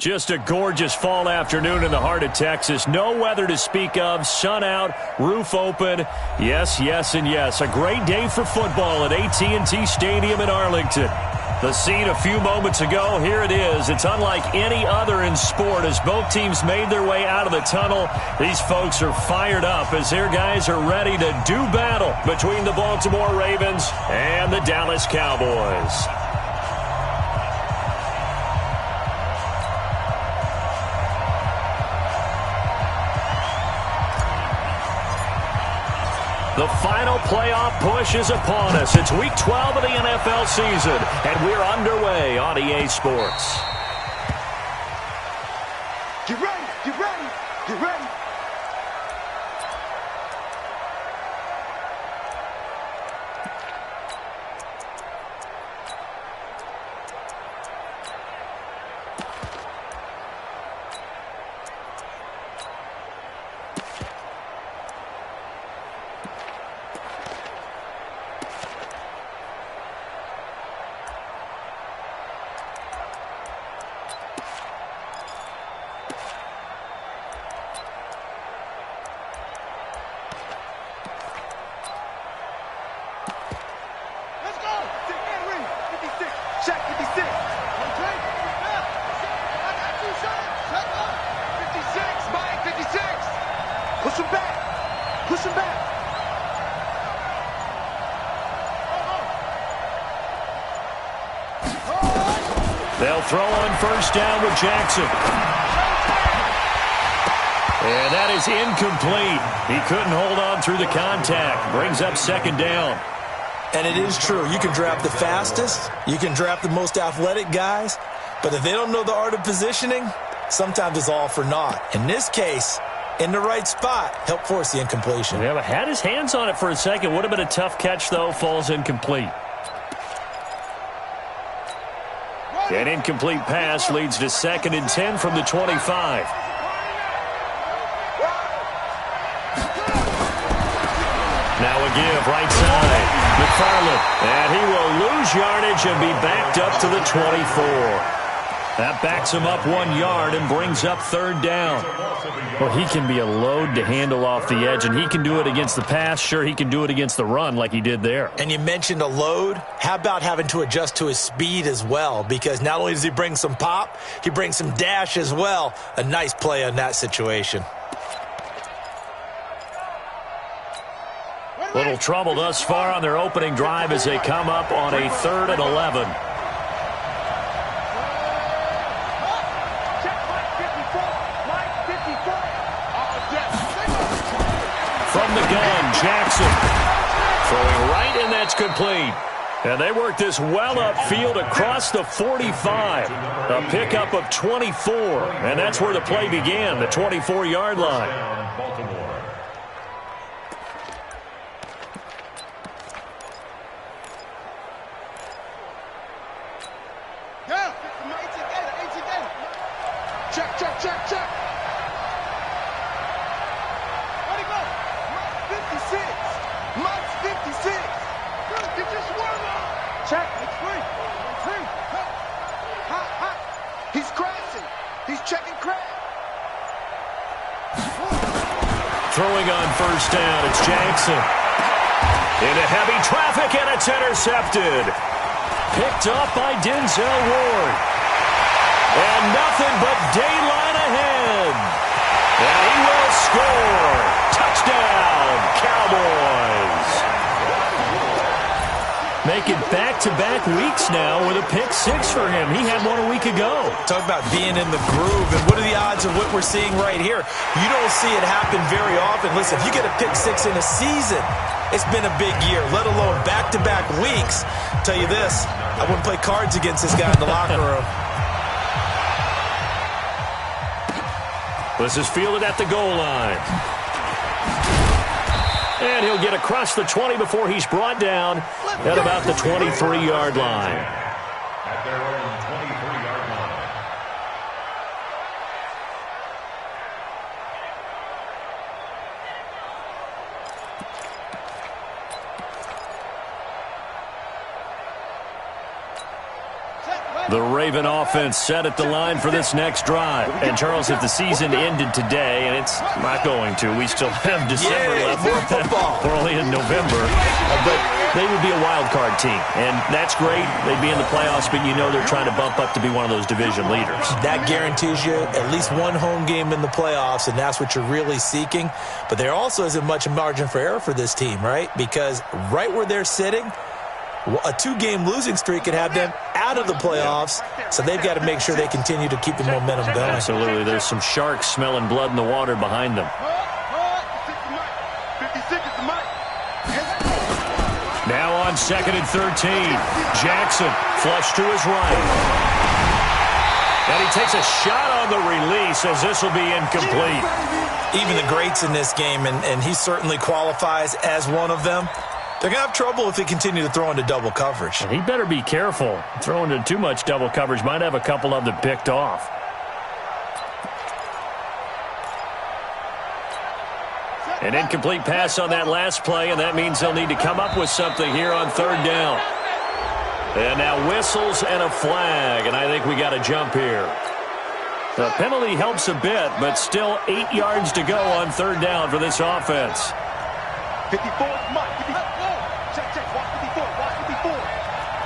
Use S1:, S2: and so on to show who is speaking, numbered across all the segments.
S1: Just a gorgeous fall afternoon in the heart of Texas. No weather to speak of. Sun out, roof open. Yes, yes, and yes. A great day for football at AT&T Stadium in Arlington. The scene a few moments ago, here it is. It's unlike any other in sport as both teams made their way out of the tunnel. These folks are fired up as their guys are ready to do battle between the Baltimore Ravens and the Dallas Cowboys. The final playoff push is upon us. It's Week 12 of the NFL season, and we're underway on EA Sports.
S2: Get ready, get ready, get ready. Push him back. Push him back.
S1: They'll throw on first down with Jackson. And that is incomplete. He couldn't hold on through the contact. Brings up second down.
S3: And it is true. You can draft the fastest. You can draft the most athletic guys. But if they don't know the art of positioning, sometimes it's all for naught. In this case, in the right spot, help force the incompletion.
S1: Yeah, but had his hands on it for a second. Would have been a tough catch, though. Falls incomplete. An incomplete pass leads to 2nd and 10 from the 25. Now a give, right side. McFarland. And he will lose yardage and be backed up to the 24. That backs him up 1 yard and brings up third down. Well, he can be a load to handle off the edge, and he can do it against the pass. Sure, he can do it against the run like he did there.
S3: And you mentioned a load. How about having to adjust to his speed as well? Because not only does he bring some pop, he brings some dash as well. A nice play on that situation.
S1: Little trouble thus far on their opening drive as they come up on a 3rd and 11. From the gun, Jackson. Throwing right, and that's complete. And they work this well upfield across the 45. A pickup of 24. And that's where the play began, the 24-yard line.
S2: Check, check, check, check. Where'd he go? Mike's 56. Mike's 56. You just won. Check. It's free. Free. Hot, hot. He's crashing. He's checking crash.
S1: Throwing on first down, it's Jackson. Into heavy traffic, and it's intercepted. Picked up by Denzel Ward. And nothing but daylight ahead. And he will score. Touchdown, Cowboys. Making back-to-back weeks now with a pick 6 for him. He had one a week ago.
S3: Talk about being in the groove. And what are the odds of what we're seeing right here? You don't see it happen very often. Listen, if you get a pick 6 in a season, it's been a big year, let alone back-to-back weeks. I'll tell you this, I wouldn't play cards against this guy in the locker room.
S1: This is fielded at the goal line. And he'll get across the 20 before he's brought down at about the 23-yard line.
S4: At their own 23-yard line.
S1: The Raven offense set at the line for this next drive. And, Charles, if the season ended today, and it's not going to, we still have December left.
S3: More football.
S1: We're only in November. But they would be a wild card team. And that's great. They'd be in the playoffs, but you know they're trying to bump up to be one of those division leaders.
S3: That guarantees you at least one home game in the playoffs, and that's what you're really seeking. But there also isn't much margin for error for this team, right? Because right where they're sitting, a 2-game losing streak could have them out of the playoffs, so they've got to make sure they continue to keep the momentum going.
S1: Absolutely. There's some sharks smelling blood in the water behind them. Now on 2nd and 13. Jackson flush to his right. And he takes a shot on the release as this will be incomplete.
S3: Even the greats in this game, and he certainly qualifies as one of them, they're going to have trouble if they continue to throw into double coverage.
S1: And he better be careful. Throwing into too much double coverage might have a couple of them picked off. An incomplete pass on that last play, and that means they'll need to come up with something here on 3rd down. And now whistles and a flag, and I think we got a jump here. The penalty helps a bit, but still 8 yards to go on 3rd down for this offense.
S2: 54, Mike. Check, watch 54, watch 54.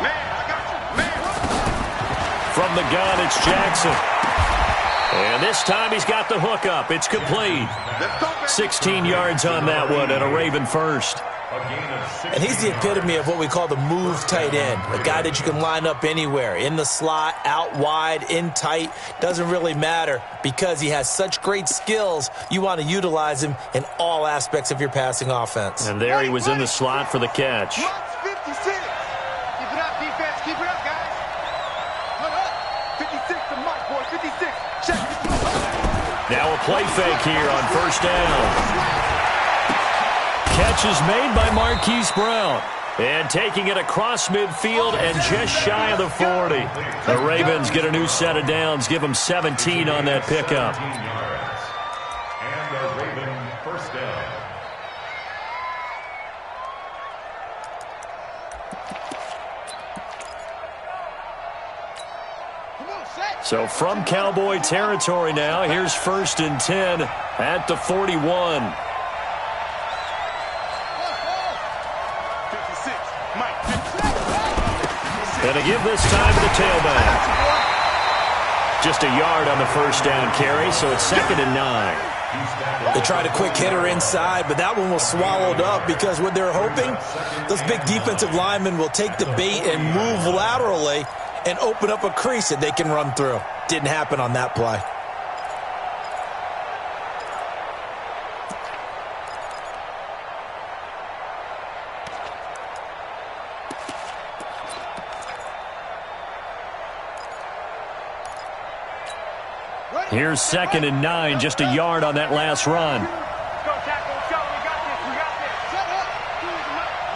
S2: Man, I got you, man.
S1: From the gun, it's Jackson. And this time he's got the hook up. It's complete. 16 yards on that one, and a Raven first.
S3: And he's the epitome of what we call the move tight end, a guy that you can line up anywhere, in the slot, out wide, in tight, doesn't really matter because he has such great skills. You want to utilize him in all aspects of your passing offense.
S1: And there he was in the slot for the catch.
S2: 56. Keep it up, defense. Keep it up, guys. Hold up. 56 to Mike, boy. 56. Check.
S1: Now a play fake here on 1st down. Catch is made by Marquise Brown. And taking it across midfield and just shy of the 40. The Ravens get a new set of downs. Give them 17 on that pickup.
S4: And the Raven 1st down.
S1: So from Cowboy territory now, here's 1st and 10 at the 41. And to give this time to the tailback. Just a yard on the 1st down carry, so it's 2nd and 9.
S3: They tried a quick hitter inside, but that one was swallowed up because what they're hoping, those big defensive linemen will take the bait and move laterally and open up a crease that they can run through. Didn't happen on that play.
S1: Here's 2nd and 9, just a yard on that last run.
S2: Let's go, tackle. Let's go. We got this. We got this. Shut up.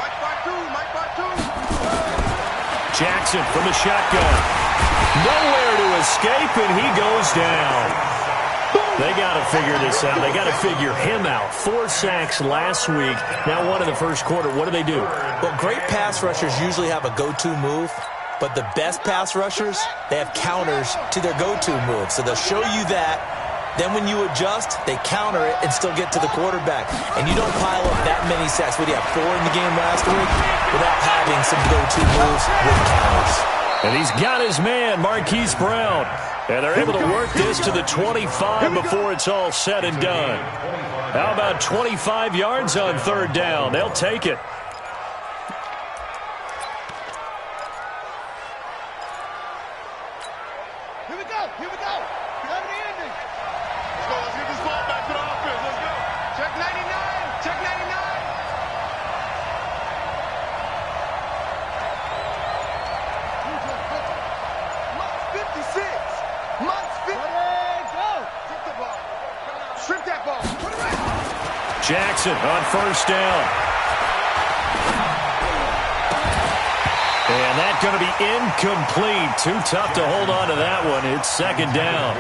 S2: Mike by two.
S1: Jackson from the shotgun. Nowhere to escape, and he goes down. They got to figure this out. They got to figure him out. 4 sacks last week. Now 1 in the 1st quarter. What do?
S3: Well, great pass rushers usually have a go-to move. But the best pass rushers, they have counters to their go-to move. So they'll show you that. Then when you adjust, they counter it and still get to the quarterback. And you don't pile up that many sacks. What do you have, 4 in the game last week? Without having some go-to moves with counters.
S1: And he's got his man, Marquise Brown. And they're able to work this to the 25 before it's all said and done. How about 25 yards on 3rd down? They'll take it. Jackson on 1st down. And that's going to be incomplete. Too tough to hold on to that one. It's second down.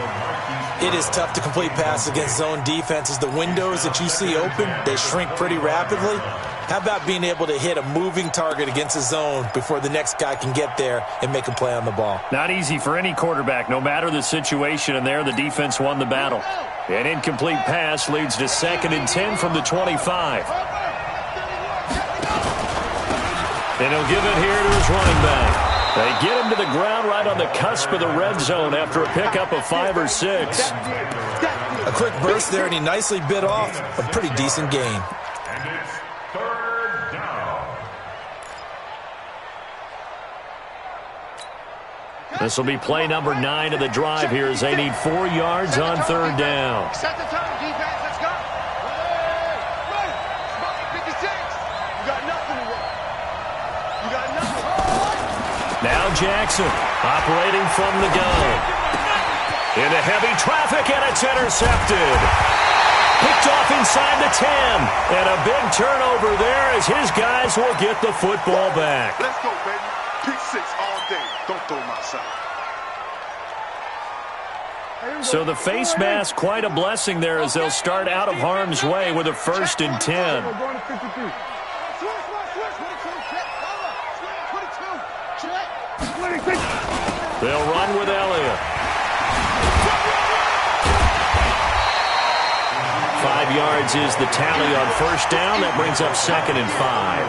S3: It is tough to complete passes against zone defenses. The windows that you see open, they shrink pretty rapidly. How about being able to hit a moving target against a zone before the next guy can get there and make a play on the ball?
S1: Not easy for any quarterback, no matter the situation. And there, the defense won the battle. An incomplete pass leads to 2nd and 10 from the 25. And he'll give it here to his running back. They get him to the ground right on the cusp of the red zone after a pickup of 5 or 6.
S3: A quick burst there, and he nicely bit off a pretty decent gain.
S4: And it's third down.
S1: This will be play number 9 of the drive here as they need 4 yards on third down.
S2: Set the tone, defense. Let's go. Ready. 56. You got nothing to work. You got nothing.
S1: Now Jackson operating from the gun. Into heavy traffic, and it's intercepted. Picked off inside the 10. And a big turnover there as his guys will get the football back.
S2: Let's go, baby. Pick 6 all day. Don't throw my side.
S1: So the face mask, quite a blessing there as they'll start out of harm's way with a 1st and 10. They'll run with Elliott. 5 yards is the tally on first down. That brings up 2nd and 5.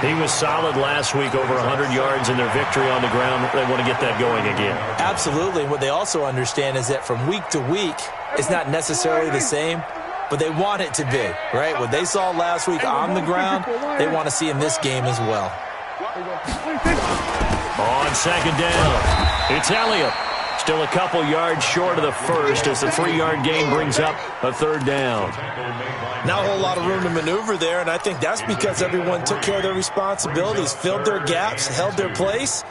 S1: He was solid last week, over 100 yards in their victory on the ground. They want to get that going again.
S3: Absolutely. What they also understand is that from week to week, it's not necessarily the same, but they want it to be, right? What they saw last week on the ground, they want to see in this game as well.
S1: On 2nd down, it's Elliott. Still a couple yards short of the first as the 3-yard gain brings up a 3rd down.
S3: Not a whole lot of room to maneuver there, and I think that's because everyone took care of their responsibilities, filled their gaps, held their place.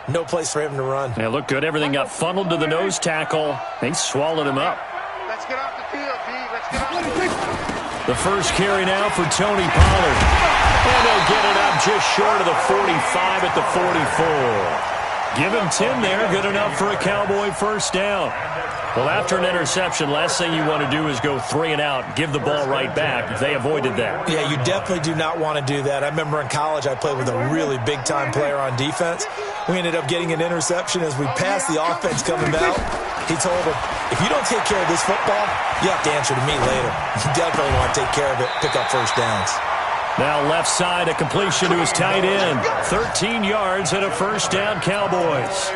S3: No place for him to run.
S1: Yeah, looked good. Everything got funneled to the nose tackle. They swallowed him up.
S2: Let's get off the field, D. Let's get off the field.
S1: The first carry now for Tony Pollard. And they'll get it up just short of the 45 at the 44. Give him 10 there. Good enough for a Cowboy first down. Well, after an interception, last thing you want to do is go 3 and out, give the ball right back. They avoided that.
S3: Yeah, you definitely do not want to do that. I remember in college I played with a really big-time player on defense. We ended up getting an interception as we passed the offense coming out. He told him, if you don't take care of this football, you have to answer to me later. You definitely want to take care of it, pick up first downs.
S1: Now left side, a completion to his tight end. 13 yards and a first down, Cowboys.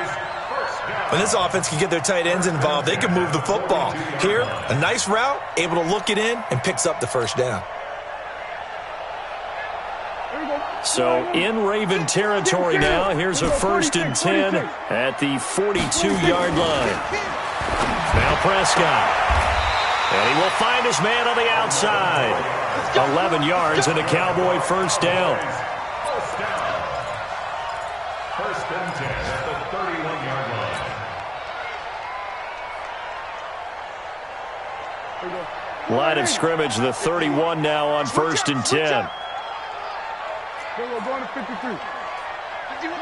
S3: When this offense can get their tight ends involved, they can move the football. Here, a nice route, able to look it in, and picks up the first down.
S1: So in Raven territory now, here's a 1st and 10 at the 42-yard line. Now Prescott. And he will find his man on the outside. 11 yards and a Cowboy first down.
S4: First and 10 at the 31-yard line.
S1: Line of scrimmage, the 31 now on 1st and 10.
S2: We're going to 53. 51.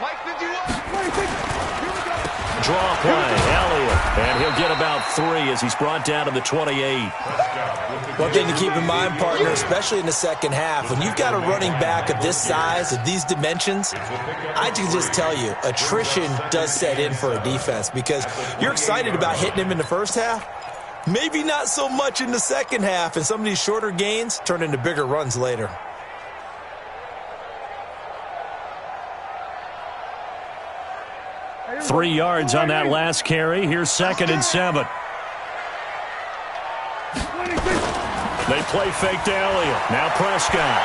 S2: Mike 51.
S1: Draw play, Elliott. And he'll get about 3 as he's brought down to the 28.
S3: One thing to keep in mind, partner, especially in the second half, when you've got a running back of this size, of these dimensions, I can just tell you, attrition does set in for a defense because you're excited about hitting him in the first half. Maybe not so much in the second half, and some of these shorter gains turn into bigger runs later.
S1: Three yards on that last carry. Here's 2nd and 7. They play fake to Elliott. Now Prescott.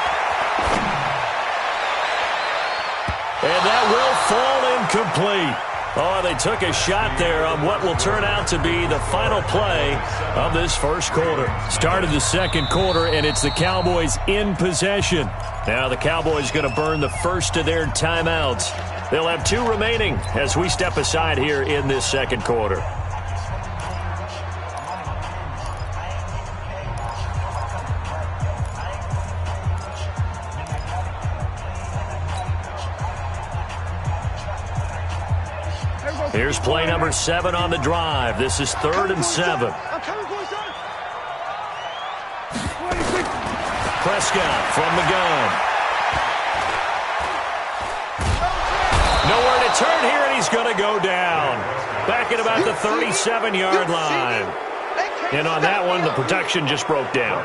S1: And that will fall incomplete. Oh, they took a shot there on what will turn out to be the final play of this first quarter. Started the second quarter, and it's the Cowboys in possession. Now the Cowboys going to burn the first of their timeouts. They'll have 2 remaining as we step aside here in this second quarter. Here's play number 7 on the drive. This is 3rd and 7. Prescott from the gun. Nowhere to turn here, and he's going to go down. Back at about the 37-yard line. And on that one, the protection just broke down.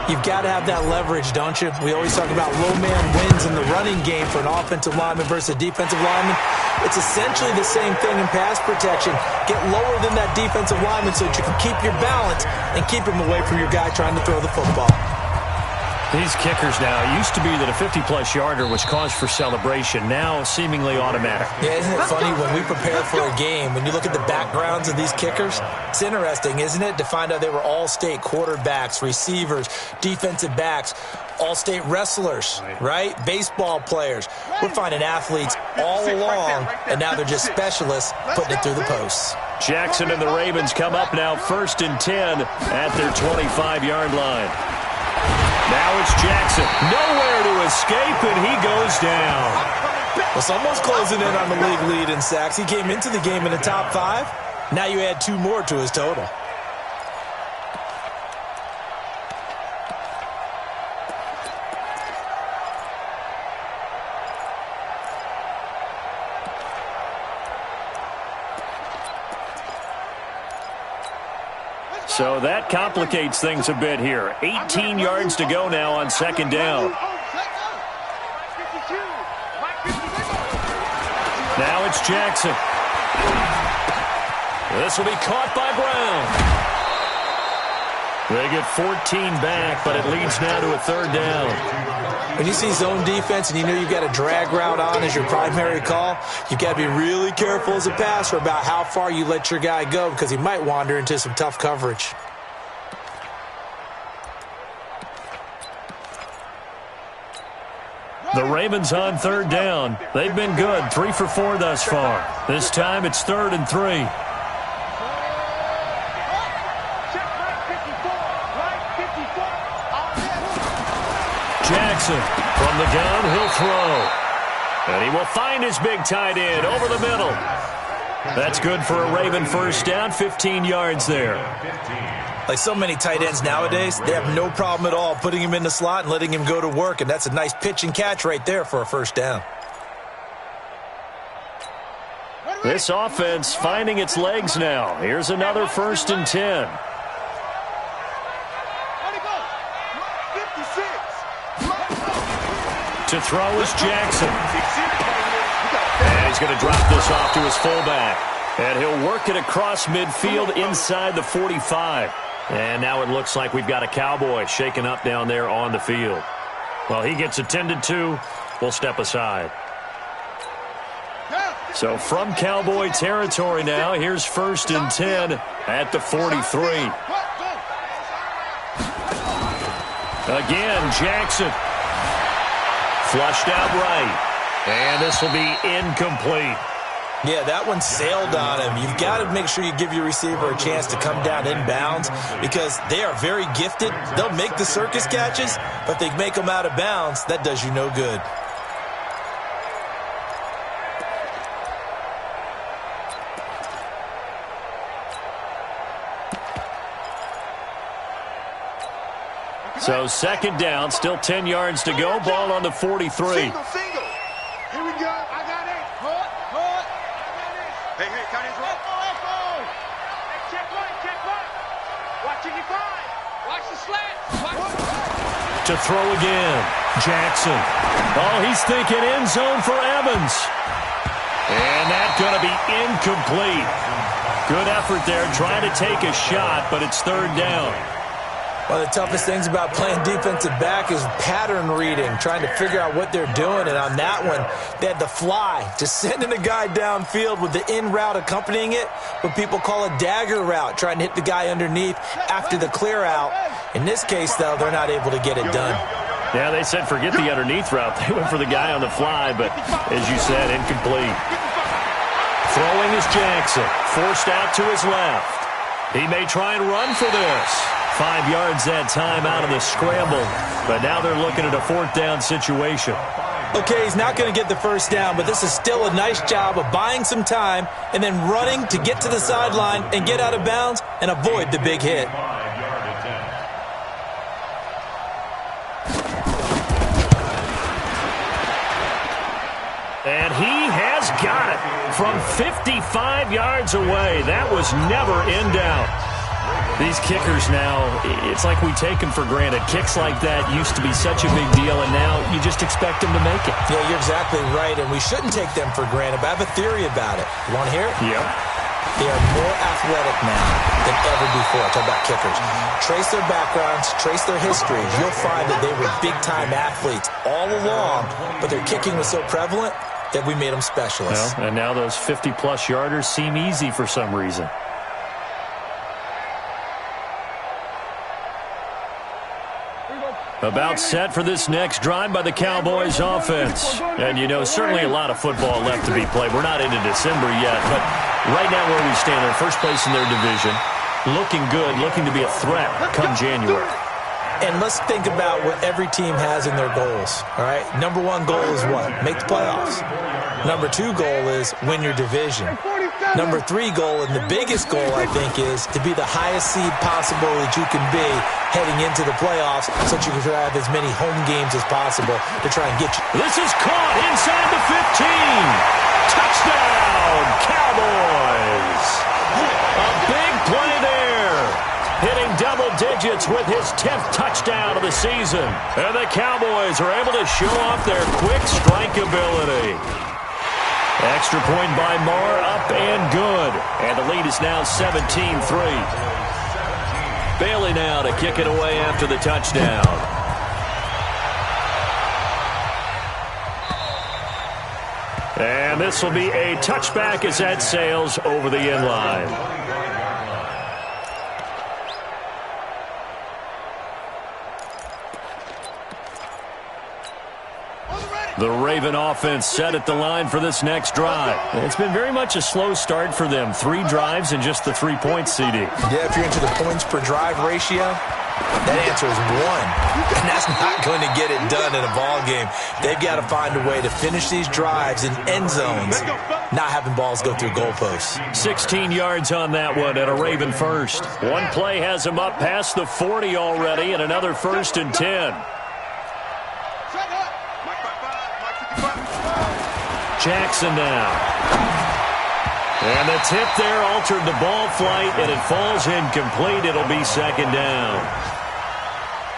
S3: You've got to have that leverage, don't you? We always talk about low man wins in the running game for an offensive lineman versus a defensive lineman. It's essentially the same thing in pass protection. Get lower than that defensive lineman so that you can keep your balance and keep him away from your guy trying to throw the football.
S1: These kickers now, it used to be that a 50-plus yarder was cause for celebration, now seemingly automatic.
S3: Yeah, isn't it funny when we prepare for a game, when you look at the backgrounds of these kickers, it's interesting, isn't it, to find out they were all-state quarterbacks, receivers, defensive backs, all-state wrestlers, right? Baseball players. We're finding athletes all along, and now they're just specialists putting it through the posts.
S1: Jackson and the Ravens come up now 1st and 10 at their 25-yard line. Now it's Jackson. Nowhere to escape, and he goes down.
S3: Well, someone's closing in on the league lead in sacks. He came into the game in the top 5. Now you add 2 more to his total.
S1: So that complicates things a bit here. 18 yards to go now on 2nd down. Now it's Jackson. This will be caught by Brown. They get 14 back, but it leads now to a 3rd down.
S3: When you see zone defense and you know you've got a drag route on as your primary call, you've got to be really careful as a passer about how far you let your guy go because he might wander into some tough coverage.
S1: The Ravens on 3rd down. They've been good, 3 for 4 thus far. This time it's 3rd and 3. Jackson from the gun, he'll throw. And he will find his big tight end over the middle. That's good for a Raven 1st down, 15 yards there.
S3: Like so many tight ends nowadays, they have no problem at all putting him in the slot and letting him go to work, and that's a nice pitch and catch right there for a 1st down.
S1: This offense finding its legs now. Here's another 1st and 10. To throw is Jackson. And he's going to drop this off to his fullback. And he'll work it across midfield inside the 45. And now it looks like we've got a Cowboy shaken up down there on the field. Well, he gets attended to. We'll step aside. So from Cowboy territory now, here's 1st and 10 at the 43. Again, Jackson. Flushed out right. And this will be incomplete.
S3: Yeah, that one sailed on him. You've got to make sure you give your receiver a chance to come down inbounds because they are very gifted. They'll make the circus catches, but if they make them out of bounds, that does you no good.
S1: So 2nd down, still 10 yards to go. Ball on the 43.
S2: Single. Here we go. I got it. Hood. Hey, tight ends right. Echo. Hey, check right. Watching your five. Watch the slant.
S1: To throw again. Jackson. Oh, he's thinking end zone for Evans. And that's going to be incomplete. Good effort there, trying to take a shot, but it's 3rd down.
S3: One of the toughest things about playing defensive back is pattern reading, trying to figure out what they're doing. And on that one, they had the fly, just sending a guy downfield with the in route accompanying it, what people call a dagger route, trying to hit the guy underneath after the clear out. In this case, though, they're not able to get it done.
S1: Yeah, they said forget the underneath route. They went for the guy on the fly, but as you said, incomplete. Throwing is Jackson, forced out to his left. He may try and run for this. 5 yards that time out of the scramble, but now they're looking at a 4th down situation.
S3: Okay, he's not going to get the first down, but this is still a nice job of buying some time and then running to get to the sideline and get out of bounds and avoid the big hit.
S1: And he has got it from 55 yards away. That was never in doubt. These kickers now, it's like we take them for granted. Kicks like that used to be such a big deal, and now you just expect them to make it.
S3: Yeah, you're exactly right, and we shouldn't take them for granted, but I have a theory about it. You want to hear it?
S1: Yep.
S3: They are more athletic now than ever before. I talk about kickers. Trace their backgrounds, trace their histories. You'll find that they were big-time athletes all along, but their kicking was so prevalent that we made them specialists.
S1: Well, and now those 50-plus yarders seem easy for some reason. About set for this next drive by the Cowboys offense. And, you know, certainly a lot of football left to be played. We're not into December yet, but right now where we stand, they're first place in their division. Looking good, looking to be a threat come January.
S3: And let's think about what every team has in their goals, all right? Number one goal is what? Make the playoffs. Number two goal is win your division. Number three goal, and the biggest goal, I think, is to be the highest seed possible that you can be heading into the playoffs so that you can have as many home games as possible to try and get you.
S1: This is caught inside the 15. Touchdown, Cowboys. A big play there. Hitting double digits with his 10th touchdown of the season. And the Cowboys are able to show off their quick strike ability. Extra point by Marr, up and good. And the lead is now 17-3. Bailey now to kick it away after the touchdown. And this will be a touchback as that sails over the end line. The Raven offense set at the line for this next drive. It's been very much a slow start for them. 3 drives and just the 3 points, CD.
S3: Yeah, if you're into the points per drive ratio, that answer is 1. And that's not going to get it done in a ball game. They've got to find a way to finish these drives in end zones, not having balls go through goalposts.
S1: 16 yards on that one and a Raven first. One play has him up past the 40 already and another 1st and 10. Jackson now. And the tip there altered the ball flight, and it falls incomplete. It'll be 2nd down.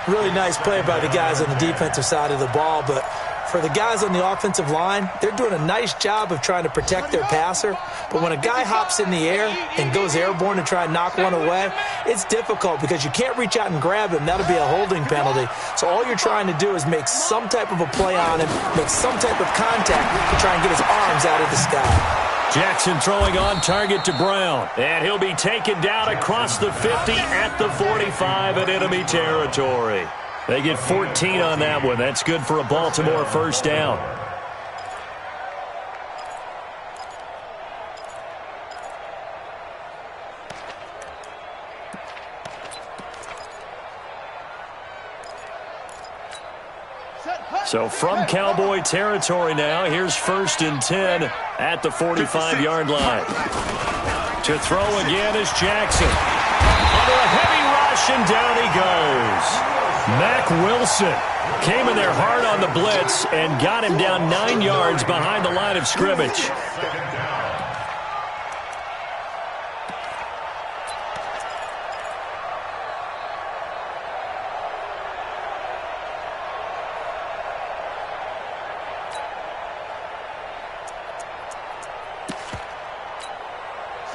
S3: Really nice play by the guys on the defensive side of the ball, but for the guys on the offensive line, they're doing a nice job of trying to protect their passer. But when a guy hops in the air and goes airborne to try and knock one away, it's difficult because you can't reach out and grab him. That'll be a holding penalty. So all you're trying to do is make some type of a play on him, make some type of contact to try and get his arms out of the sky.
S1: Jackson throwing on target to Brown. And he'll be taken down across the 50 at the 45 in enemy territory. They get 14 on that one. That's good for a Baltimore 1st down. So from Cowboy territory now, here's 1st and 10 at the 45-yard line. To throw again is Jackson. Under a heavy rush, and down he goes. Mack Wilson came in there hard on the blitz and got him down 9 yards behind the line of scrimmage.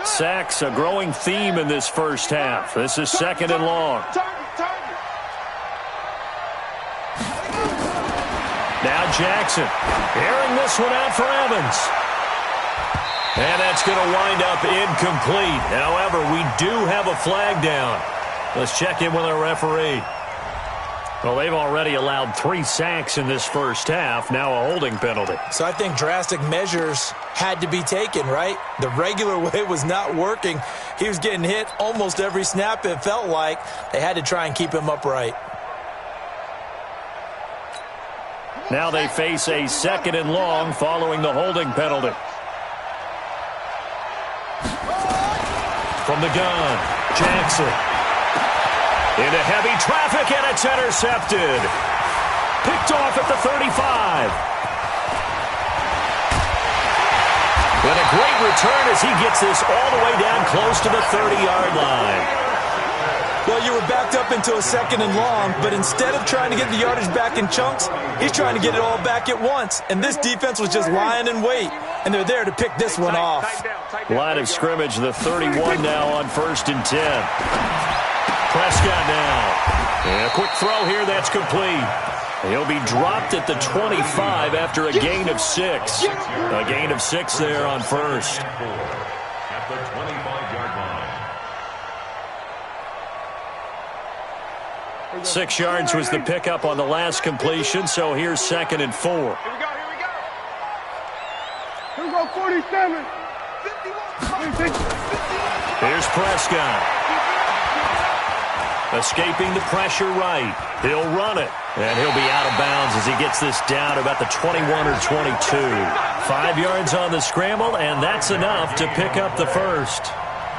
S1: Sacks, a growing theme in this first half. This is 2nd and long. Now Jackson, airing this one out for Evans. And that's going to wind up incomplete. However, we do have a flag down. Let's check in with our referee. Well, they've already allowed 3 sacks in this first half, now a holding penalty.
S3: So I think drastic measures had to be taken, right? The regular way was not working. He was getting hit almost every snap, it felt like. They had to try and keep him upright.
S1: Now they face a 2nd and long following the holding penalty. From the gun, Jackson. Into heavy traffic, and it's intercepted. Picked off at the 35. And a great return as he gets this all the way down close to the 30-yard line.
S3: Well, you were backed up into a 2nd and long, but instead of trying to get the yardage back in chunks, he's trying to get it all back at once. And this defense was just lying in wait, and they're there to pick this one off.
S1: Line of scrimmage, the 31 now on 1st and 10. Prescott now. And a quick throw here, that's complete. He'll be dropped at the 25 after a gain of 6. A gain of 6 there on 1st.
S4: At the 25-yard line.
S1: 6 yards was the pickup on the last completion, so here's 2nd and 4.
S2: Here we go. Here we go, 47. 51.
S1: Here's Prescott. Escaping the pressure right. He'll run it, and he'll be out of bounds as he gets this down about the 21 or 22. 5 yards on the scramble, and that's enough to pick up the first.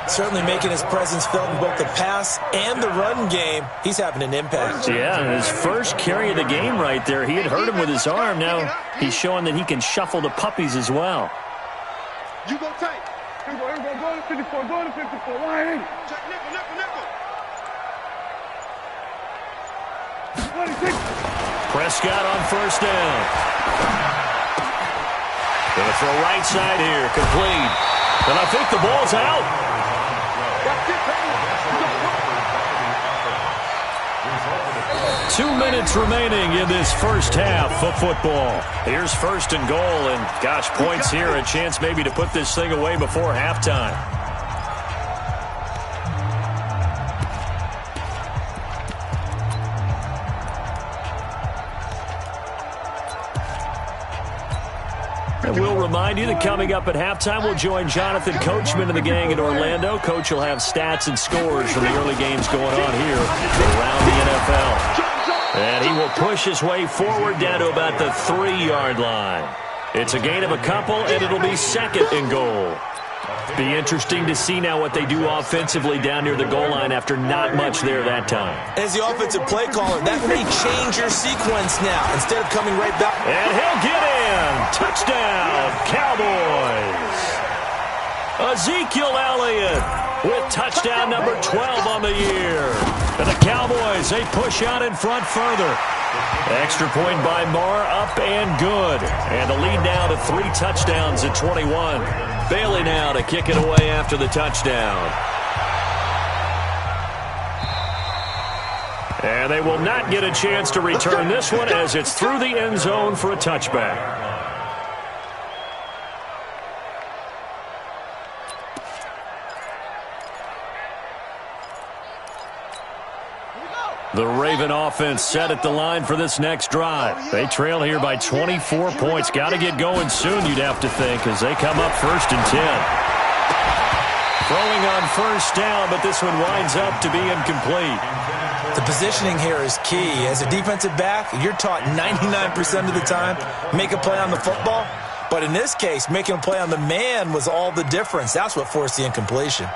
S3: Certainly making his presence felt in both the pass and the run game. He's having an impact.
S1: Yeah, his first carry of the game right there. He had hurt him with his arm. Now he's showing that he can shuffle the puppies as well.
S2: You go tight. Here we go. Go to 54. Go to 54. Wide. Check nickel.
S1: Prescott on 1st down. Gonna throw right side here, complete. And I think the ball's out. 2 minutes remaining in this first half of football. Here's 1st and goal, and gosh, points here, a chance maybe to put this thing away before halftime. And we'll remind you that coming up at halftime, we'll join Jonathan Coachman and the gang in Orlando. Coach will have stats and scores from the early games going on here around the NFL. And he will push his way forward down to about the 3-yard line. It's a gain of a couple, and it'll be 2nd and goal. Be interesting to see now what they do offensively down near the goal line after not much there that time.
S3: As the offensive play caller, that may change your sequence now. Instead of coming right back.
S1: And he'll get in. Touchdown, Cowboys. Ezekiel Elliott with touchdown number 12 on the year. And the Cowboys, they push out in front further. Extra point by Marr, up and good. And the lead now to 3 touchdowns at 21. Bailey now to kick it away after the touchdown. And they will not get a chance to return this one as it's through the end zone for a touchback. The Raven offense set at the line for this next drive. They trail here by 24 points. Got to get going soon, you'd have to think, as they come up 1st and 10. Throwing on 1st down, but this one winds up to be incomplete.
S3: The positioning here is key. As a defensive back, you're taught 99% of the time, make a play on the football. But in this case, making a play on the man was all the difference. That's what forced the incompletion.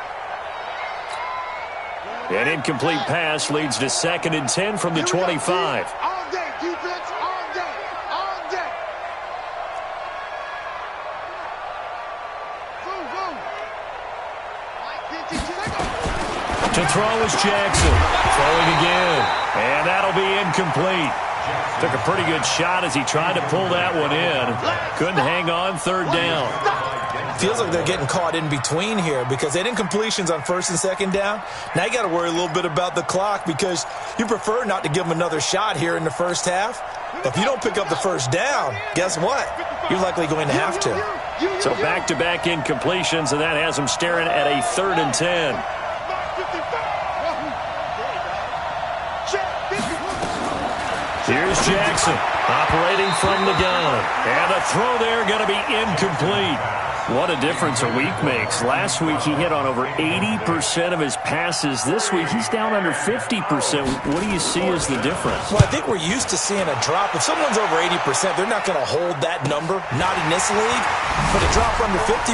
S1: An incomplete pass leads to 2nd and 10 from the 25.
S2: All day, defense, all day, all day.
S1: To throw is Jackson. Throwing again. And that'll be incomplete. Took a pretty good shot as he tried to pull that one in. Couldn't hang on 3rd down.
S3: Feels like they're getting caught in between here because they had incompletions on 1st and 2nd down. Now you got to worry a little bit about the clock because you prefer not to give them another shot here in the first half. But if you don't pick up the 1st down, guess what? You're likely going to have to.
S1: So back-to-back incompletions, and that has them staring at a 3rd and 10. Here's Jackson operating from the gun. And the throw there going to be incomplete. What a difference a week makes. Last week he hit on over 80% of his passes. This week he's down under 50%. What do you see as the difference?
S3: Well, I think we're used to seeing a drop. If someone's over 80%, they're not going to hold that number, not in this league. But a drop under 50%,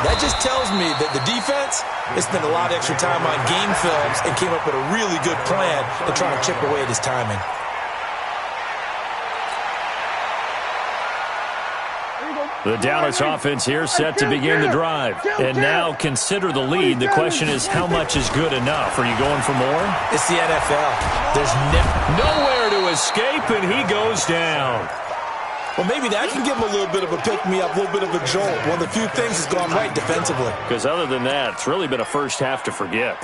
S3: that just tells me that the defense has spent a lot of extra time on game films and came up with a really good plan to try to chip away at his timing.
S1: The Dallas offense here set to begin the drive. And now consider the lead. The question is, how much is good enough? Are you going for more?
S3: It's the NFL. There's
S1: nowhere to escape, and he goes down.
S3: Well, maybe that can give him a little bit of a pick-me-up, a little bit of a jolt. One of the few things has gone right defensively.
S1: Because other than that, it's really been a first half to forget.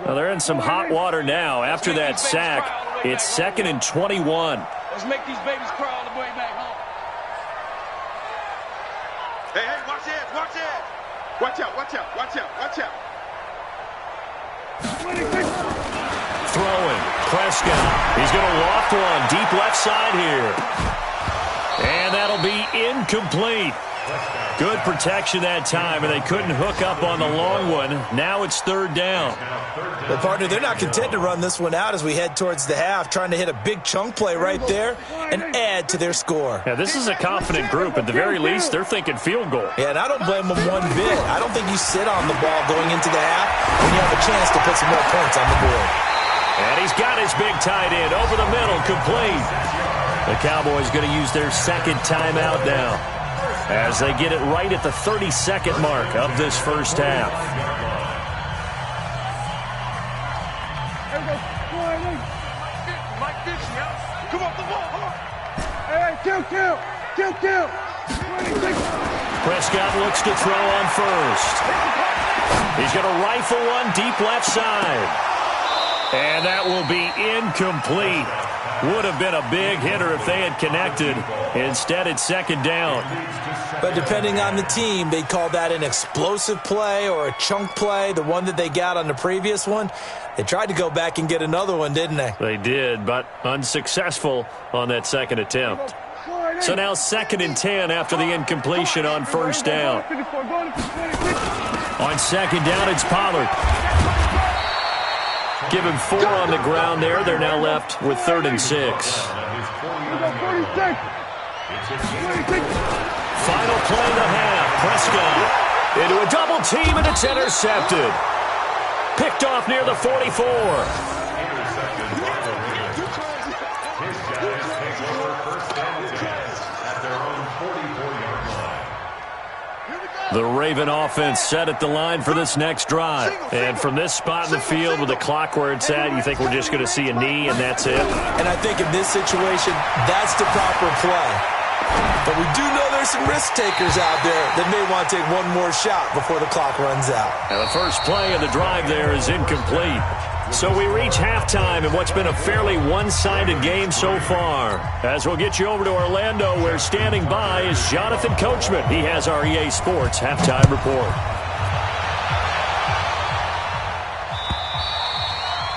S1: Well, they're in some hot water now. After that sack, it's 2nd and 21.
S2: Let's make these babies cry all the way back home. Hey, watch it, watch it. Watch out, watch out, watch out, watch out.
S1: Throwing. Prescott. He's going to loft one deep left side here. And that'll be incomplete. Good protection that time, and they couldn't hook up on the long one. Now it's 3rd down.
S3: Well, partner, they're not content to run this one out as we head towards the half, trying to hit a big chunk play right there and add to their score.
S1: Yeah, this is a confident group. At the very least, they're thinking field goal.
S3: Yeah, and I don't blame them one bit. I don't think you sit on the ball going into the half when you have a chance to put some more points on the board.
S1: And he's got his big tight end over the middle, complete. The Cowboys going to use their 2nd timeout now, as they get it right at the 32nd mark of this first half.
S2: Come on, the ball. Hey, kill.
S1: Prescott looks to throw on first. He's going to rifle one deep left side. And that will be incomplete. Would have been a big hitter if they had connected. Instead, it's 2nd down.
S3: But depending on the team, they call that an explosive play or a chunk play. The one that they got on the previous one, they tried to go back and get another one, didn't they?
S1: They did, but unsuccessful on that 2nd attempt. So now 2nd and 10 after the incompletion on 1st down. On 2nd down, it's Pollard. Give him 4 on the ground there. They're now left with 3rd and 6. Final play of the half. Prescott into a double team, and it's intercepted. Picked off near the 44. The Raven offense set at the line for this next drive. And from this spot in the field with the clock where it's at, you think we're just going to see a knee and that's it?
S3: And I think in this situation, that's the proper play. But we do know there's some risk takers out there that may want to take one more shot before the clock runs out.
S1: And the first play of the drive there is incomplete. So we reach halftime in what's been a fairly one-sided game so far. As we'll get you over to Orlando, where standing by is Jonathan Coachman. He has our EA Sports halftime report.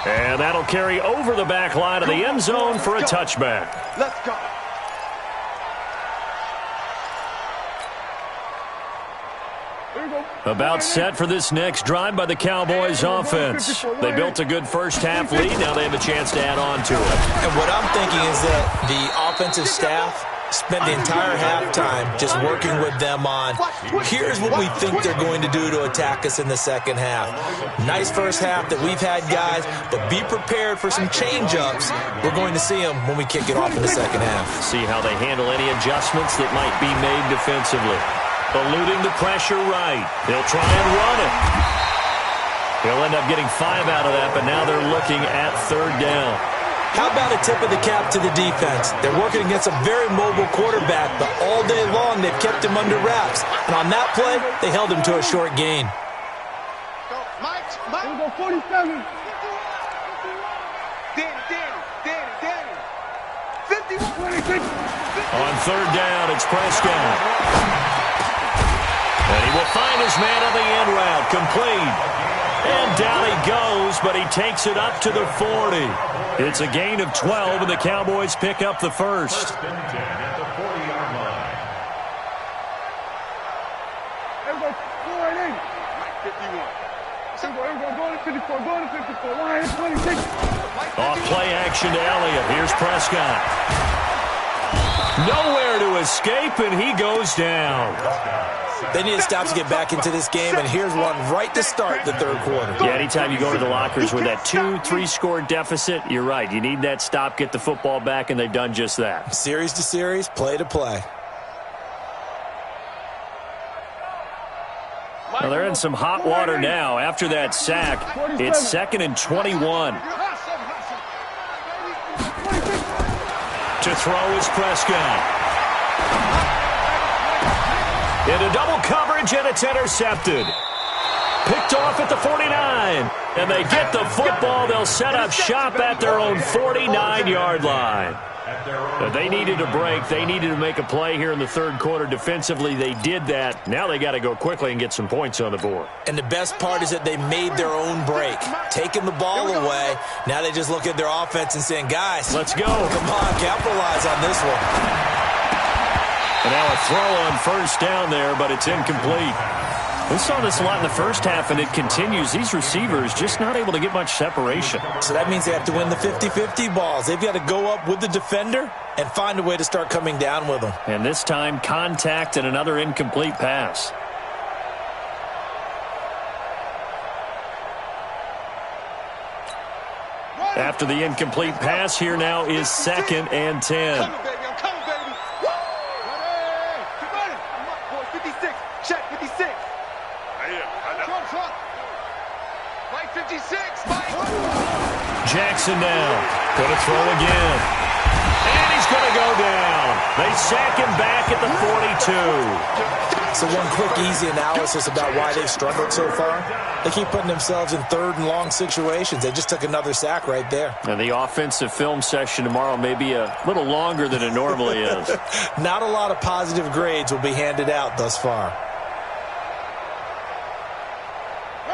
S1: And that'll carry over the back line of the end zone for a touchback.
S2: Let's go.
S1: About set for this next drive by the Cowboys offense. They built a good first half lead. Now they have a chance to add on to it.
S3: And what I'm thinking is that the offensive staff spent the entire halftime just working with them on, here's what we think they're going to do to attack us in the second half. Nice first half that we've had, guys, but be prepared for some change-ups. We're going to see them when we kick it off in the second half.
S1: See how they handle any adjustments that might be made defensively. Eluding the pressure right. They'll try and run it. They'll end up getting 5 out of that, but now they're looking at 3rd down.
S3: How about a tip of the cap to the defense? They're working against a very mobile quarterback, but all day long they've kept him under wraps. And on that play, they held him to a short gain.
S2: Go, Mike. 47. Danny. 51.
S1: On 3rd down, it's Prescott. And he will find his man on the end route, complete. And down he goes, but he takes it up to the 40. It's a gain of 12, and the Cowboys pick up the first.
S4: First and 10 at the 40-yard line.
S2: Everybody, go right in. 51. Everybody, go to 54. Go to 54. Line 26.
S1: Off play action to Elliott. Here's Prescott. Nowhere to escape, and he goes down.
S3: They need to stop to get back into this game, and here's one right to start the third quarter.
S1: Yeah, anytime you go to the lockers with that 2-3 score deficit, you're right. You need that stop, get the football back, and they've done just that.
S3: Series to series, play to play.
S1: Well, they're in some hot water now. After that sack, it's 2nd and 21. To throw is Prescott. Into double coverage, and it's intercepted. Picked off at the 49. And they get the football. They'll set up shop at their own 49-yard line. But they needed a break. They needed to make a play here in the third quarter. Defensively, they did that. Now they got to go quickly and get some points on the board.
S3: And the best part is that they made their own break. Taking the ball away. Now they just look at their offense and saying, guys,
S1: let's go.
S3: Come on, capitalize on this one.
S1: And now a throw on first down there, but it's incomplete. We saw this a lot in the first half, and it continues. These receivers just not able to get much separation.
S3: So that means they have to win the 50-50 balls. They've got to go up with the defender and find a way to start coming down with them.
S1: And this time, contact and another incomplete pass. After the incomplete pass, here now is 2nd and 10. Jackson now. Going to throw again. And he's going to go down. They sack him back at the 42.
S3: So one quick, easy analysis about why they've struggled so far. They keep putting themselves in third and long situations. They just took another sack right there.
S1: And the offensive film session tomorrow may be a little longer than it normally is.
S3: Not a lot of positive grades will be handed out thus far.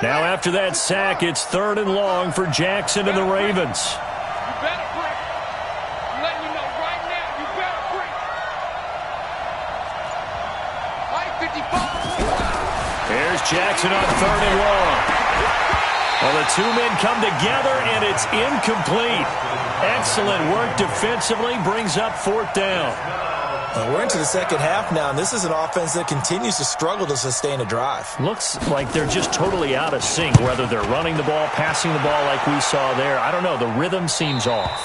S1: Now after that sack, it's 3rd and long for Jackson and the Ravens.
S2: You better break. I'm letting you know right now, you better break. Right 55.
S1: Here's Jackson on 3rd and long. Well, the two men come together, and it's incomplete. Excellent work defensively, brings up 4th down.
S3: We're into the second half now, and this is an offense that continues to struggle to sustain a drive.
S1: Looks like they're just totally out of sync, whether they're running the ball, passing the ball like we saw there. I don't know. The rhythm seems off.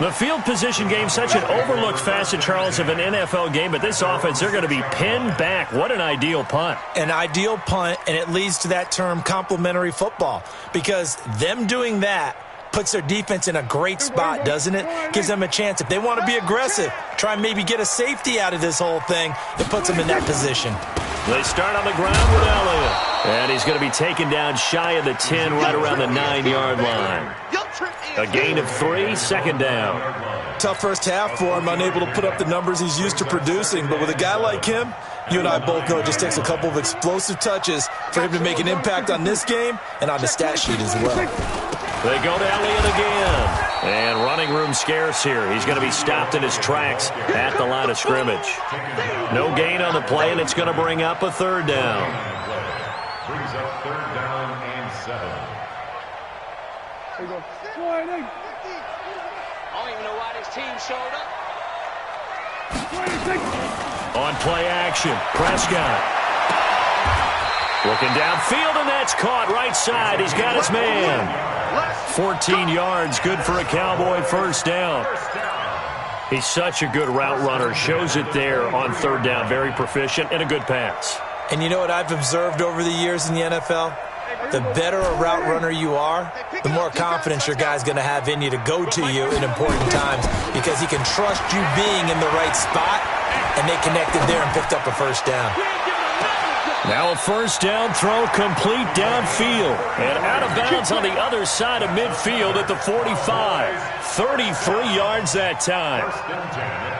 S1: The field position game, such an overlooked facet, Charles, of an NFL game, but this offense, they're going to be pinned back. What an ideal punt.
S3: An ideal punt, and it leads to that term complementary football, because them doing that puts their defense in a great spot, doesn't it? Gives them a chance. If they want to be aggressive, try and maybe get a safety out of this whole thing, it puts them in that position.
S1: They start on the ground with Elliott. And he's going to be taken down shy of the 10, right around the 9-yard line. A gain of 3, 2nd down.
S3: Tough first half for him, unable to put up the numbers he's used to producing. But with a guy like him, you and I both know it just takes a couple of explosive touches for him to make an impact on this game and on the stat sheet as well.
S1: They go to Elliott again. And running room scarce here. He's going to be stopped in his tracks at the line of scrimmage. No gain on the play, and it's going to bring up a 3rd down.
S4: Brings up 3rd down and 7.
S2: I don't even know why this team showed up.
S1: On play action, Prescott. Looking downfield, and that's caught right side. He's got his man. 14 yards, good for a Cowboy first down. He's such a good route runner. Shows it there on 3rd down. Very proficient and a good pass.
S3: And you know what I've observed over the years in the NFL? The better a route runner you are, the more confidence your guy's going to have in you to go to you in important times, because he can trust you being in the right spot, and they connected there and picked up a first down.
S1: Now a first down throw complete downfield and out of bounds on the other side of midfield at the 45. 33 yards that time.
S4: First and 10.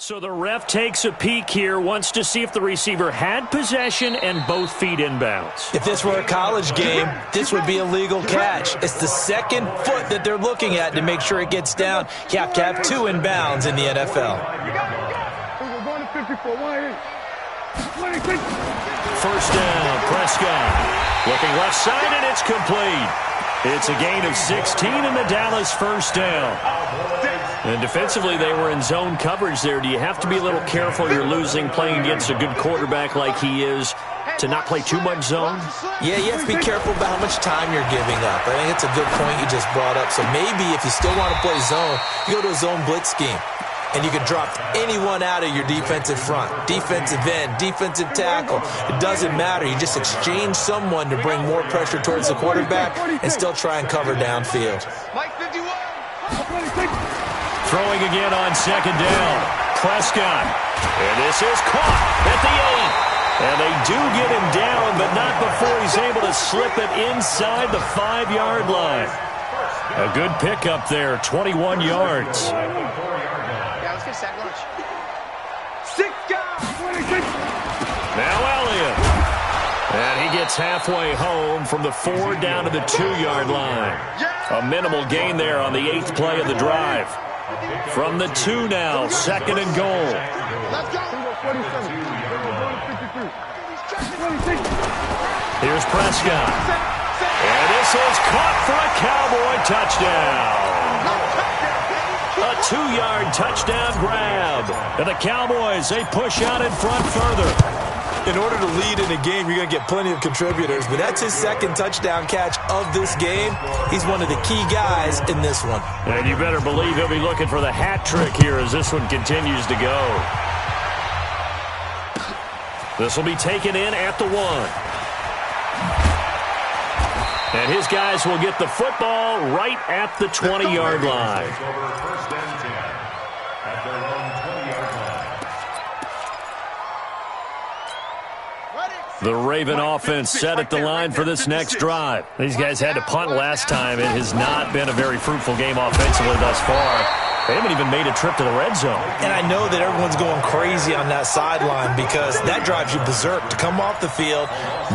S1: So the ref takes a peek here, wants to see if the receiver had possession and both feet inbounds.
S3: If this were a college game, this would be a legal catch. It's the second foot that they're looking at to make sure it gets down. You have to have 2 inbounds in the NFL.
S1: First down, Prescott. Looking left side, and it's complete. It's a gain of 16 in the Dallas first down. And defensively, they were in zone coverage there. Do you have to be a little careful? You're losing playing against a good quarterback like he is to not play too much zone?
S3: Yeah, you have to be careful about how much time you're giving up. I think it's a good point you just brought up. So maybe if you still want to play zone, you go to a zone blitz scheme. And you can drop anyone out of your defensive front, defensive end, defensive tackle. It doesn't matter. You just exchange someone to bring more pressure towards the quarterback and still try and cover downfield.
S1: Throwing again on second down. Prescott. And this is caught at the 8. And they do get him down, but not before he's able to slip it inside the 5-yard line. A good pickup there, 21 yards. Now Elliott. And he gets halfway home from the 4 down to the 2-yard line. A minimal gain there on the 8th play of the drive. From the 2 now, second and goal. Here's Prescott. And this is caught for a Cowboy touchdown. A 2-yard touchdown grab. And the Cowboys, they push out in front further.
S3: In order to lead in a game, you're going to get plenty of contributors, but that's his second touchdown catch of this game. He's one of the key guys in this one.
S1: And you better believe he'll be looking for the hat trick here as this one continues to go. This will be taken in at the 1. And his guys will get the football right at the 20-yard line. The Raven offense set at the line for this next drive. These guys had to punt last time. It has not been a very fruitful game offensively thus far. They haven't even made a trip to the red zone. And I know that everyone's going crazy on that sideline because that drives you berserk to come off the field,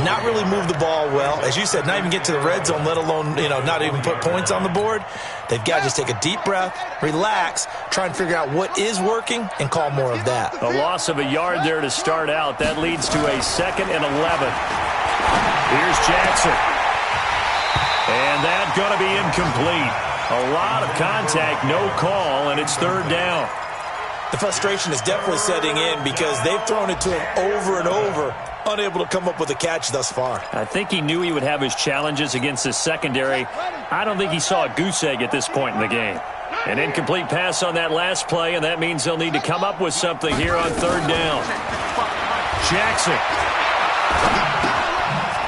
S1: not really move the ball well. As you said, not even get to the red zone, let alone, not even put points on the board. They've got to just take a deep breath, relax, try and figure out what is working, and call more of that. A loss of a yard there to start out. That leads to a 2nd and 11. Here's Jackson. And that's going to be incomplete. A lot of contact, no call, and it's 3rd down.
S3: The frustration is definitely setting in because they've thrown it to him over and over, unable to come up with a catch thus far.
S1: I think he knew he would have his challenges against his secondary. I don't think he saw a goose egg at this point in the game. An incomplete pass on that last play, and that means they'll need to come up with something here on 3rd down. Jackson.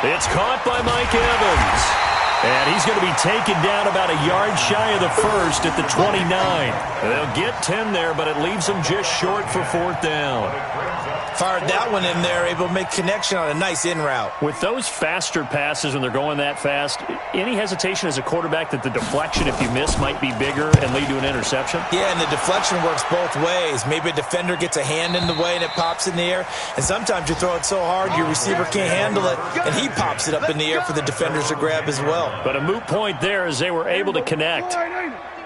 S1: It's caught by Mike Evans. And he's going to be taken down about a yard shy of the 1st at the 29. They'll get 10 there, but it leaves them just short for 4th down.
S3: Fired that one in there, able to make connection on a nice in route.
S1: With those faster passes when they're going that fast, any hesitation as a quarterback that the deflection, if you miss, might be bigger and lead to an interception?
S3: Yeah, and the deflection works both ways. Maybe a defender gets a hand in the way and it pops in the air. And sometimes you throw it so hard your receiver can't handle it, and he pops it up in the air for the defenders to grab as well.
S1: But a moot point there as they were able to connect.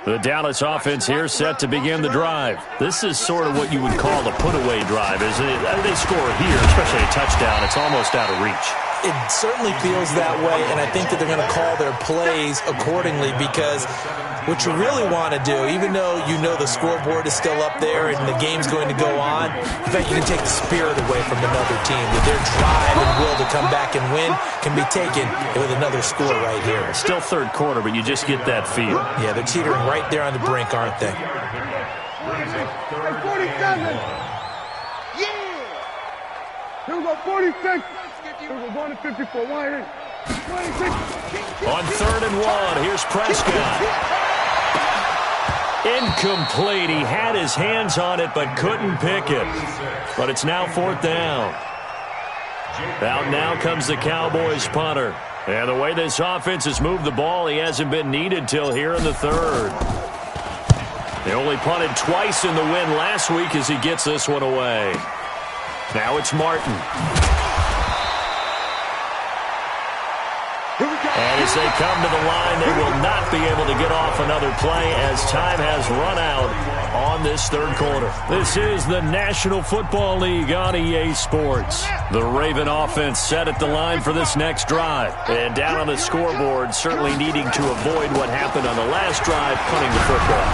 S1: The Dallas offense here set to begin the drive. This is sort of what you would call a put-away drive, isn't it? They score here, especially a touchdown. It's almost out of reach.
S3: It certainly feels that way, and I think that they're going to call their plays accordingly because what you really want to do, even though you know the scoreboard is still up there and the game's going to go on, in fact, you can take the spirit away from another team. With their drive and will to come back and win can be taken with another score right here.
S1: Still 3rd quarter, but you just get that feel.
S3: Yeah, they're teetering right there on the brink, aren't they?
S2: 47. Yeah. Here we go, 46. Here we go, going to 54. 1
S1: On 3rd and 1, here's Prescott. Incomplete. He had his hands on it but couldn't pick it. But it's now 4th down. Out now comes the Cowboys punter. And the way this offense has moved the ball, he hasn't been needed till here in the 3rd. They only punted twice in the win last week as he gets this one away. Now it's Martin. And as they come to the line, they will not be able to get off another play as time has run out on this third quarter. This is the National Football League on EA Sports. The Raven offense set at the line for this next drive. And down on the scoreboard, certainly needing to avoid what happened on the last drive, punting the football.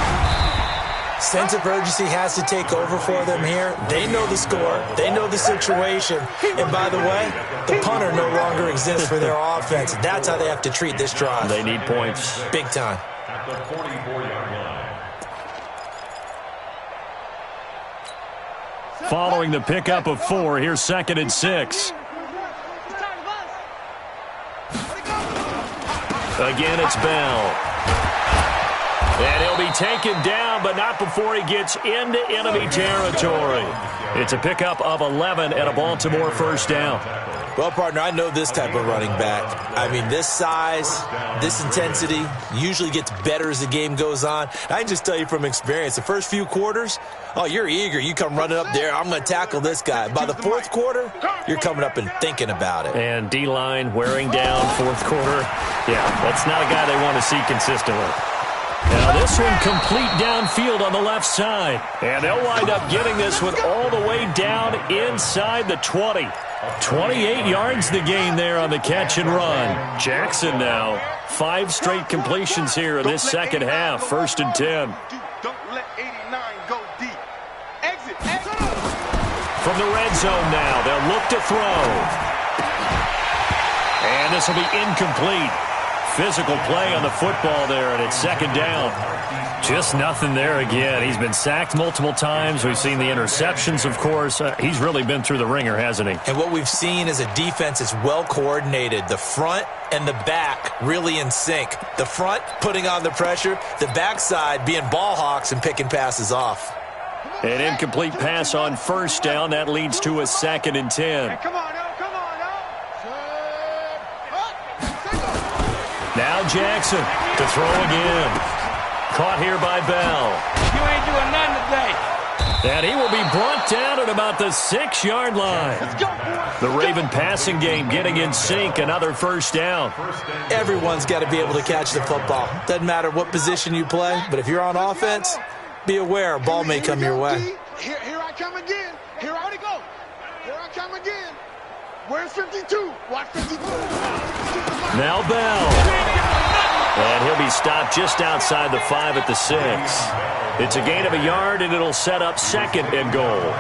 S3: Sense of urgency has to take over for them here. They know the score. They know the situation. And by the way, the punter no longer exists for their offense. That's how they have to treat this drive.
S1: They need points.
S3: Big time.
S4: At the 44-yard line.
S1: Following the pickup of 4, here's 2nd and 6. Again, it's Bell. And he'll be taken down, but not before he gets into enemy territory. It's a pickup of 11 and a Baltimore first down.
S3: Well, partner, I know this type of running back. I mean, this size, this intensity usually gets better as the game goes on. I can just tell you from experience, the first few quarters, oh, you're eager. You come running up there, I'm going to tackle this guy. By the fourth quarter, you're coming up and thinking about it.
S1: And D-line wearing down fourth quarter. Yeah, that's not a guy they want to see consistently. Now this one complete downfield on the left side. And they'll wind up getting this one all the way down inside the 20. 28 yards the gain there on the catch and run. Jackson now, 5 straight completions here in this second half. 1st and 10.
S2: Don't let 89 go deep. Exit.
S1: From the red zone now, they'll look to throw. And this will be incomplete. Physical play on the football there, and it's 2nd down. Just nothing there again. He's been sacked multiple times. We've seen the interceptions, of course. He's really been through the ringer, hasn't he?
S3: And what we've seen is a defense is well coordinated. The front and the back really in sync. The front putting on the pressure, the backside being ball hawks and picking passes off.
S1: An incomplete pass on 1st down. That leads to a 2nd and 10.
S2: Hey, come on, now.
S1: Now Jackson to throw again. Caught here by Bell.
S5: You ain't doing nothing today.
S1: And he will be brought down at about the 6-yard line.
S2: Let's go, boys.
S1: The Raven passing game getting in sync. Another 1st down.
S3: Everyone's got to be able to catch the football. Doesn't matter what position you play, but if you're on offense, be aware a ball may come your way.
S2: Here I come again. Here I go. Here I come again. Where's 52? Watch 52.
S1: Now Bell. And he'll be stopped just outside the 5 at the 6. It's a gain of a yard, and it'll set up 2nd and goal.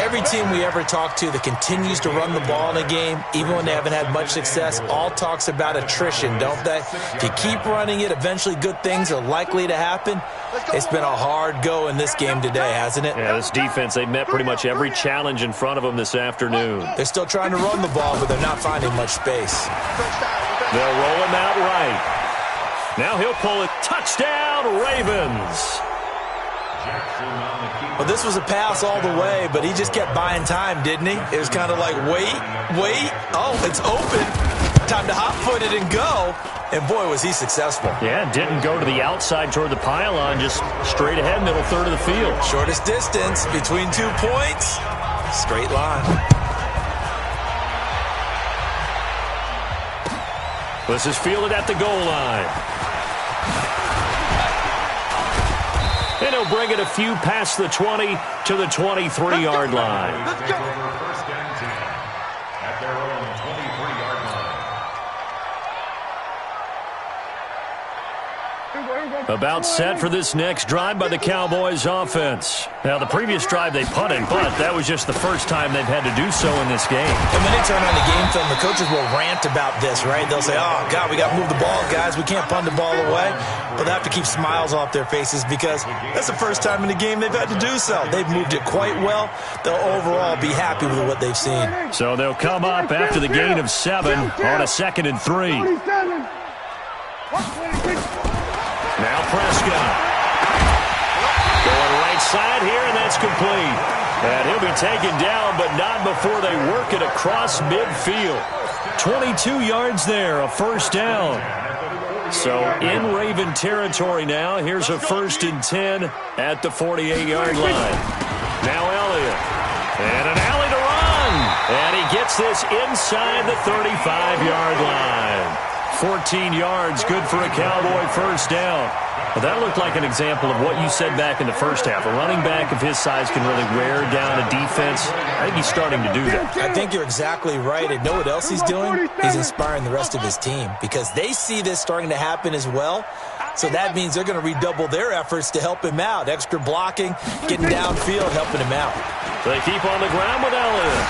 S3: Every team we ever talk to that continues to run the ball in a game, even when they haven't had much success, all talks about attrition, don't they? If you keep running it, eventually good things are likely to happen. It's been a hard go in this game today, hasn't it?
S1: Yeah, this defense, they've met pretty much every challenge in front of them this afternoon.
S3: They're still trying to run the ball, but they're not finding much space.
S1: They'll roll him out right. Now he'll pull it. Touchdown, Ravens.
S3: Well, this was a pass all the way, but he just kept buying time, didn't he? It was kind of like, wait. Oh, it's open. Time to hot-foot it and go. And, boy, was he successful.
S1: Yeah, didn't go to the outside toward the pylon, just straight ahead, middle third of the field.
S3: Shortest distance between 2 points. Straight line.
S1: This is fielded at the goal line. And he'll bring it a few past the 20 to the 23-yard line.
S2: Let's go.
S4: First and 10 at their own 23-yard line.
S1: About set for this next drive by the Cowboys offense. Now, the previous drive they punted, but that was just the first time they've had to do so in this game.
S3: And when they turn on the game film, the coaches will rant about this, right? They'll say, oh, God, we got to move the ball, guys. We can't punt the ball away. But they have to keep smiles off their faces because that's the first time in the game they've had to do so. They've moved it quite well. They'll overall be happy with what they've seen.
S1: So they'll come up after the gain of 7 on a 2nd and 3. Now Prescott. Going right side here, and that's complete. And he'll be taken down, but not before they work it across midfield. 22 yards there, a 1st down. So in Raven territory now. Here's a 1st and 10 at the 48-yard line. Now Elliott. And an alley to run. And he gets this inside the 35-yard line. 14 yards, good for a Cowboy first down. Well, that looked like an example of what you said back in the first half. A running back of his size can really wear down a defense. I think he's starting to do that.
S3: I think you're exactly right. And know what else he's doing? He's inspiring the rest of his team because they see this starting to happen as well. So that means they're going to redouble their efforts to help him out. Extra blocking, getting downfield, helping him out.
S1: They keep on the ground with Elliott.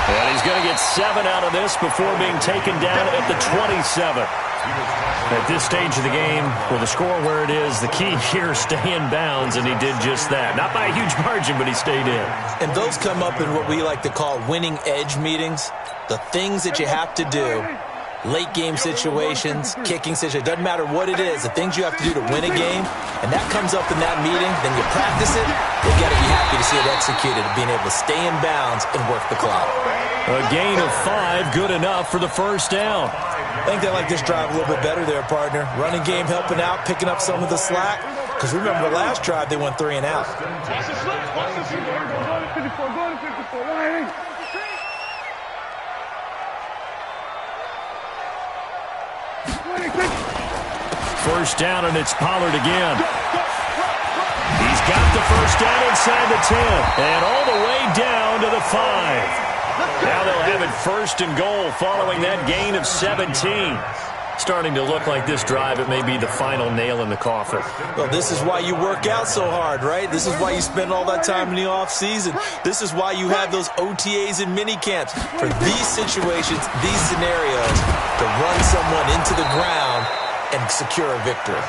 S1: And he's going to get 7 out of this before being taken down at the 27. At this stage of the game, with the score where it is, the key here is stay in bounds, and he did just that. Not by a huge margin, but he stayed in.
S3: And those come up in what we like to call winning edge meetings. The things that you have to do, late game situations, kicking situations, doesn't matter what it is, the things you have to do to win a game, and that comes up in that meeting, then you practice it, you've got to be happy to see it executed, being able to stay in bounds and work the clock.
S1: A gain of 5, good enough for the first down.
S3: I think they like this drive a little bit better there, partner. Running game helping out, picking up some of the slack, because remember the last drive they went 3 and out.
S1: First down, and it's Pollard again. He's got the first down inside the 10, and all the way down to the 5. Now they'll have it 1st and goal following that gain of 17. Starting to look like this drive, it may be the final nail in the coffin.
S3: Well, this is why you work out so hard, right? This is why you spend all that time in the offseason. This is why you have those OTAs and mini camps. For these situations, these scenarios, to run someone into the ground and secure a victory.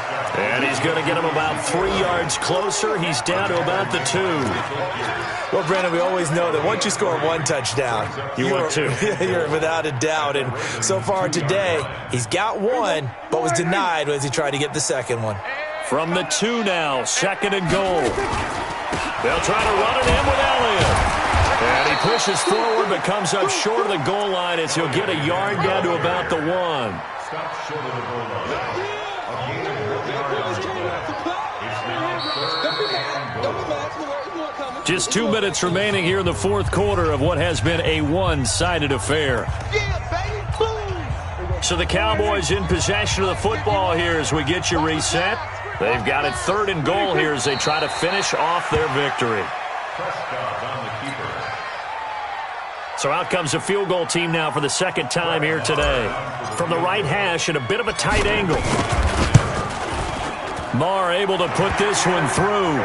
S1: And he's going to get him about 3 yards closer. He's down to about the 2.
S3: Well, Brandon, we always know that once you score 1 touchdown,
S1: you want 2.
S3: You're without a doubt. And so far today, he's got 1, but was denied as he tried to get the second one.
S1: From the 2 now, 2nd and goal. They'll try to run it in with Elliott. And he pushes forward but comes up short of the goal line as he'll get a yard down to about the 1.
S4: Stop short of the goal line. A gain of 1 yard on the play. It's now 3rd and goal.
S1: Just 2 minutes remaining here in the 4th quarter of what has been a one-sided affair. So the Cowboys in possession of the football here as we get you reset. They've got it 3rd and goal here as they try to finish off their victory. So out comes a field goal team now for the 2nd time here today. From the right hash at a bit of a tight angle. Marr able to put this one through.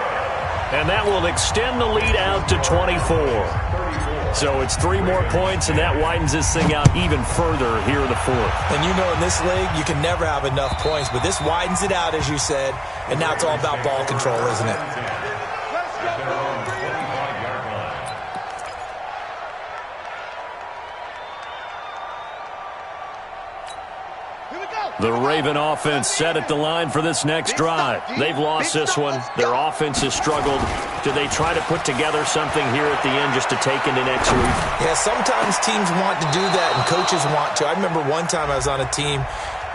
S1: And that will extend the lead out to 24. So it's 3 more points, and that widens this thing out even further here in the 4th.
S3: And you know in this league, you can never have enough points, but this widens it out, as you said, and now it's all about ball control, isn't it?
S1: The Raven offense set at the line for this next drive. They've lost this one. Their offense has struggled. Do they try to put together something here at the end just to take into next week?
S3: Yeah, sometimes teams want to do that and coaches want to. I remember one time I was on a team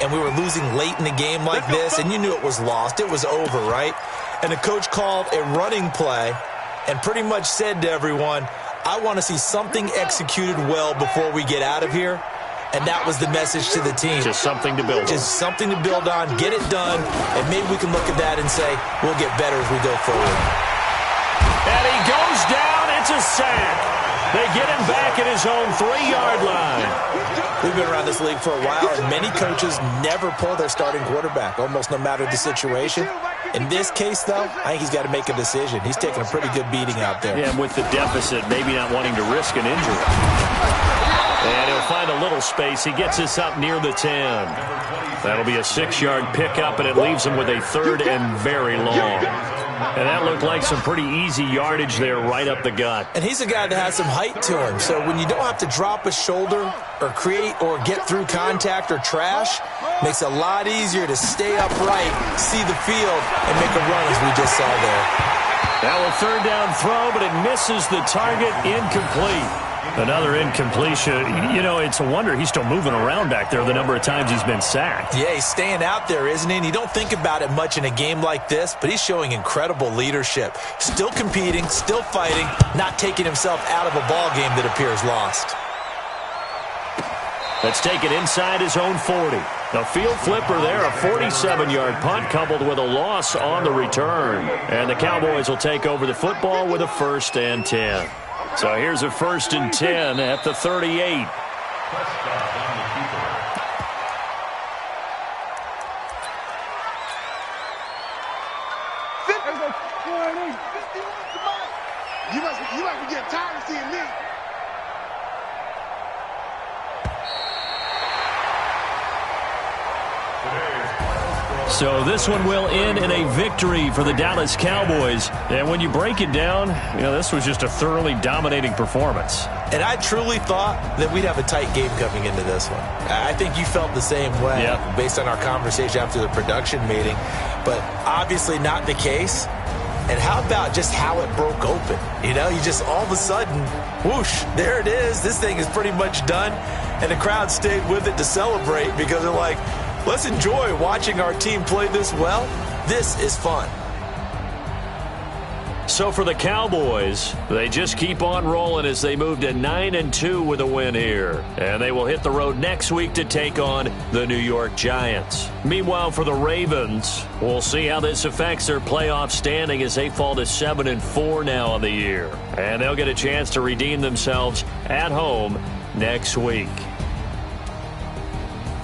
S3: and we were losing late in the game like this, and you knew it was lost. It was over, right? And the coach called a running play and pretty much said to everyone, I want to see something executed well before we get out of here. And that was the message to the team.
S1: Just something to build on.
S3: Just something to build on, get it done, and maybe we can look at that and say, we'll get better as we go forward.
S1: And he goes down. It's a sack. They get him back at his own 3-yard line.
S3: We've been around this league for a while, and many coaches never pull their starting quarterback, almost no matter the situation. In this case, though, I think he's got to make a decision. He's taking a pretty good beating out there.
S1: Yeah, and with the deficit, maybe not wanting to risk an injury. And he'll find a little space. He gets us up near the 10. That'll be a 6-yard pickup, and it leaves him with a 3rd and very long. And that looked like some pretty easy yardage there right up the gut.
S3: And he's a guy that has some height to him. So when you don't have to drop a shoulder or create or get through contact or trash, makes it a lot easier to stay upright, see the field, and make a run as we just saw there.
S1: Now a 3rd down throw, but it misses the target, incomplete. Another incompletion. You know, it's a wonder he's still moving around back there the number of times he's been sacked.
S3: Yeah, he's staying out there, isn't he? And you don't think about it much in a game like this, but he's showing incredible leadership. Still competing, still fighting, not taking himself out of a ball game that appears lost.
S1: Let's take it inside his own 40. A field flipper there, a 47-yard punt coupled with a loss on the return. And the Cowboys will take over the football with a 1st and 10. So here's a 1st and 10 at the 38.
S2: You must be getting tired of seeing me.
S1: So this one will end in a victory for the Dallas Cowboys. And when you break it down, you know, this was just a thoroughly dominating performance.
S3: And I truly thought that we'd have a tight game coming into this one. I think you felt the same way based on our conversation after the production meeting. But obviously not the case. And how about just how it broke open? You know, you just all of a sudden, whoosh, there it is. This thing is pretty much done. And the crowd stayed with it to celebrate because they're like, let's enjoy watching our team play this well. This is fun.
S1: So for the Cowboys, they just keep on rolling as they move to 9-2 with a win here. And they will hit the road next week to take on the New York Giants. Meanwhile, for the Ravens, we'll see how this affects their playoff standing as they fall to 7-4 now on the year. And they'll get a chance to redeem themselves at home next week.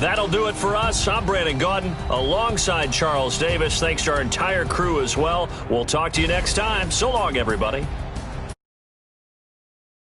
S1: That'll do it for us. I'm Brandon Gaudin alongside Charles Davis. Thanks to our entire crew as well. We'll talk to you next time. So long, everybody.